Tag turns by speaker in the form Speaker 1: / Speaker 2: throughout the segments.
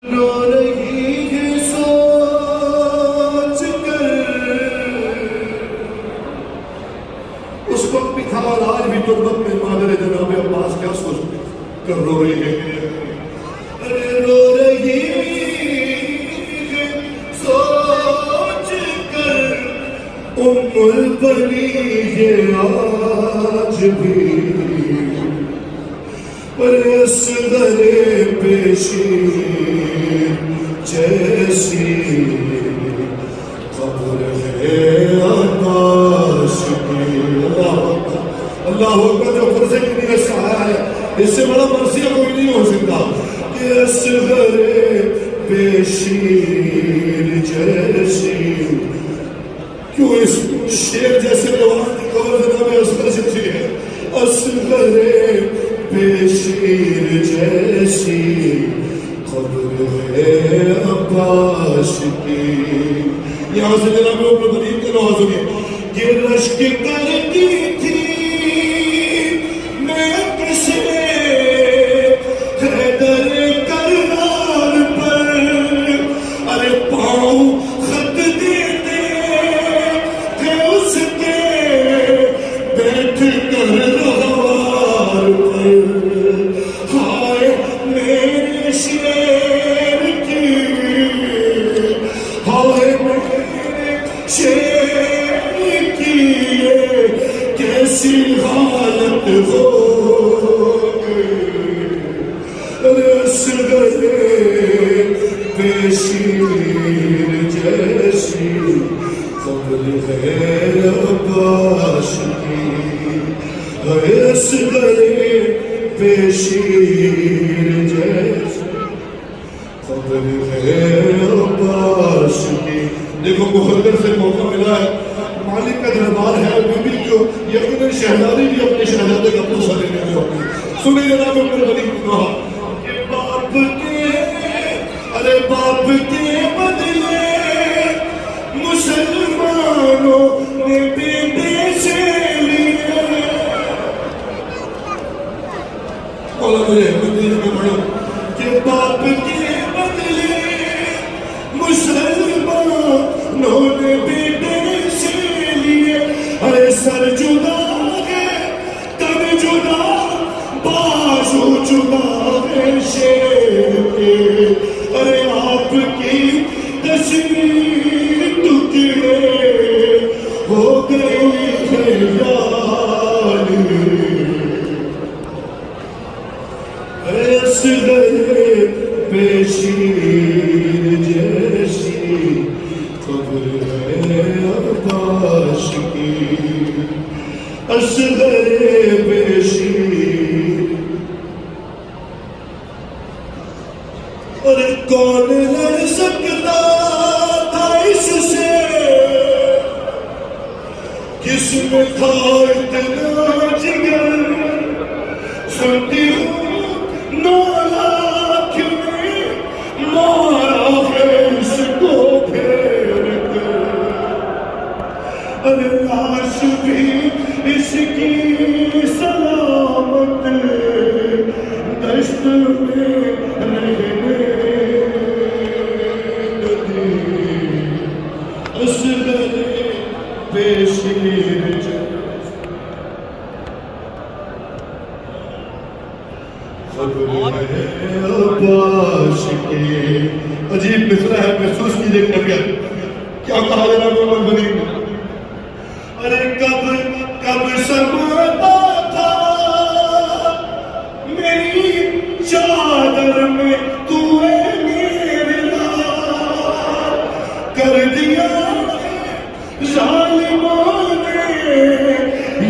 Speaker 1: رو رہی ہے سوچ کر، اس وقت بھی تھا اور آج بھی تربت میں مادر جناب عباس کیا سوچ کر رو رہی ہے؟ ارے رو رہی ہے سوچ کر، البنی ہے آج بھی، پر اصغر پیشین جیسی قبر ہے عطاش کی۔ اللہ اکبر، جو فرضے کی نیت سے آیا ہے اس سے بڑا مرثیہ کوئی نہیں ہو سکتا کہ اصغر پیشین جیسی۔ کیوں اس شیر جیسے جوان کی قبر جناب اصغر جیسی ہے؟ اصغر پیشین جیسی قبر ہے عباس کی۔ یہاں سے جناب اوپر غریب کے نواز ہوگی، یہ رشک کرتی تھی میں کسے حیدر کرار پر، ارے پاؤں خط دیتے تھے اس کے بیٹھ کر روار پر۔ ہائے میرے شیر کی، ہائے میرے شیر کی، یہ کیسی حالت ہو گئی۔ ارے اصغر پیشین جیسی قبر ہے عباس کی۔ ارے اصغر پیشین جیسی قبر ہے عباس کی۔ دیکھو مخدر سے موقع ملا ہے، مالک کا دربار ہے، بیوی جو یقیناً شہزادی بھی اپنے شہزادے کا پوچھا لینے میں ہوگی۔ سنیں جناب اپنے غریب کو کہا کہ باپ کے، ارے باپ کے بدلے مسلمانوں نے بیٹے سے لیے۔ مولا مجھے مدینہ میں پڑھو کہ باپ کے بدلے مسلمانوں نے بیٹے سے لیے۔ ارے سر جدا ہے تن جدا، بازو جدا ہے شیر کے۔ ارے آپ کی تصویر ٹکڑے ہو گئی ہے یاری۔ اصغر پیشین جیسی قبر ہے عباس کی۔ اصغر پیشین، اور کون لڑ سکتا تھا اس سے، کس میں تھا اتنا جگر۔ سنتی ہوں نو لاکھ میں مارا ہے اس کو پھیر کر، ارے لاش بھی اس کی سلامت دشت میں رہنے دی۔ اصغر پیشین قبر ہے عباس کی۔ عجیب مصرع ہے، محسوس کیجئے کبھی کیا کہا جناب عمر غنی نے؟ ارے کب سماتا تھا میری چادر میں تو اے میرے لال، کر دیا ظالموں نے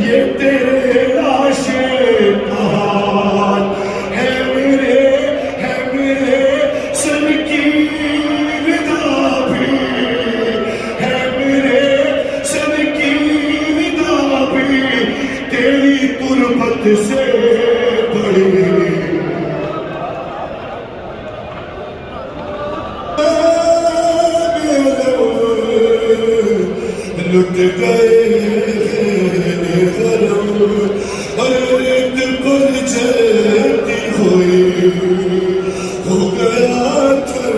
Speaker 1: یہ تیرے لاشے کا حال۔ ہے میرے سر کی ردا بھی، ہے میرے سر کی ردا بھی تیری تربت سے بڑی۔ لٹ گئے غرم، ہر ریت پر چلتی ہوئی، ہو گیا تھر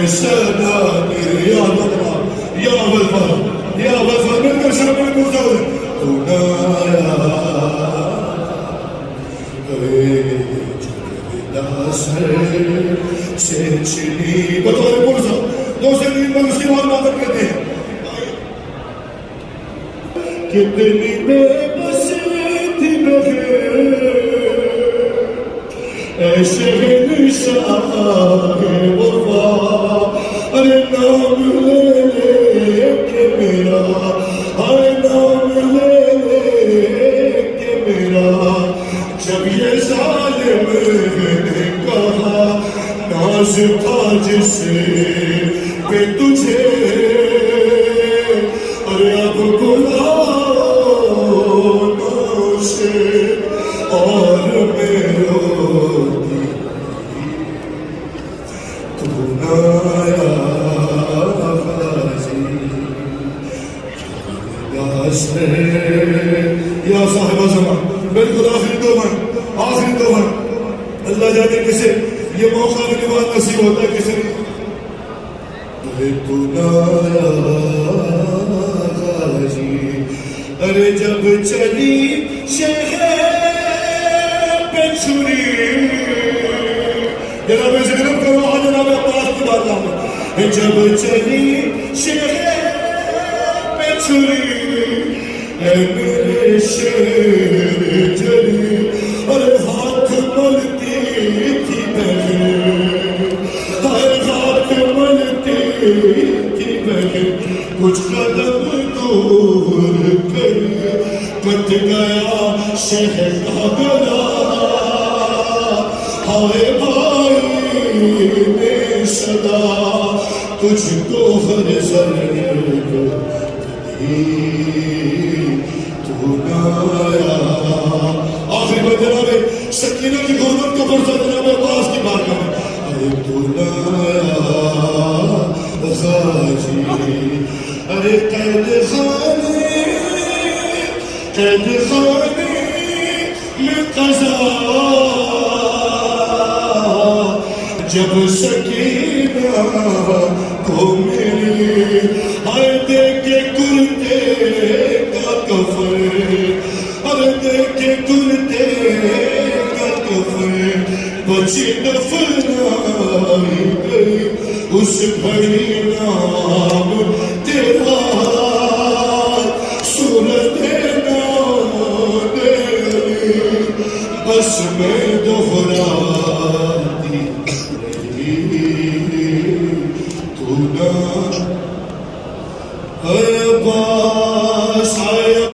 Speaker 1: ساداتي يا بدر يا بدر يا بدر من شرب المزود تنايا بطور پرسا دو سے تین بار اس کی بات مادر کرتے ہیں کتنی بے بس تھی بغیر ایسے نشاہ وفا ارے نام لے لے کے میرا ارے نام لے لے کے میرا جب یہ ظالم نے کہا ناز تھا جسے پہ تجھے ارے اب بلاؤ ناسے اور میں روتی تو نایا غازی یا صاحب زمان بالکل آخری دو من اللہ جانے کسے یہ موقع بھی نواز نصیب ہوتا ہے کسے تو نایا غازی ارے جب چلی شہر پہ چھری جناب زینب کرو آج جناب عباس کی بات میں جب چلی شہر پہ چھری اے میرے شیر جلی ارے ہاتھ ملتی تھی بہن ہاتھ ملتی تھی بہن کچھ قدم دور کر کٹ گیا شہر کا گلا ہائے بھائی نے صدا تجھ کو ہر ضرورت تو نایا آخری بات جناب سکینہ کی غربت کا فرصہ جناب عباس کی بارگاہ میں ارے تو نایا غازی ارے قید خانے میں قضا جب سکینہ کو ملی ہر دیکھے کرتے کا کفن ہر دیکھے کرتے کا کفن بچی دفنائی گئی اس گھڑی نام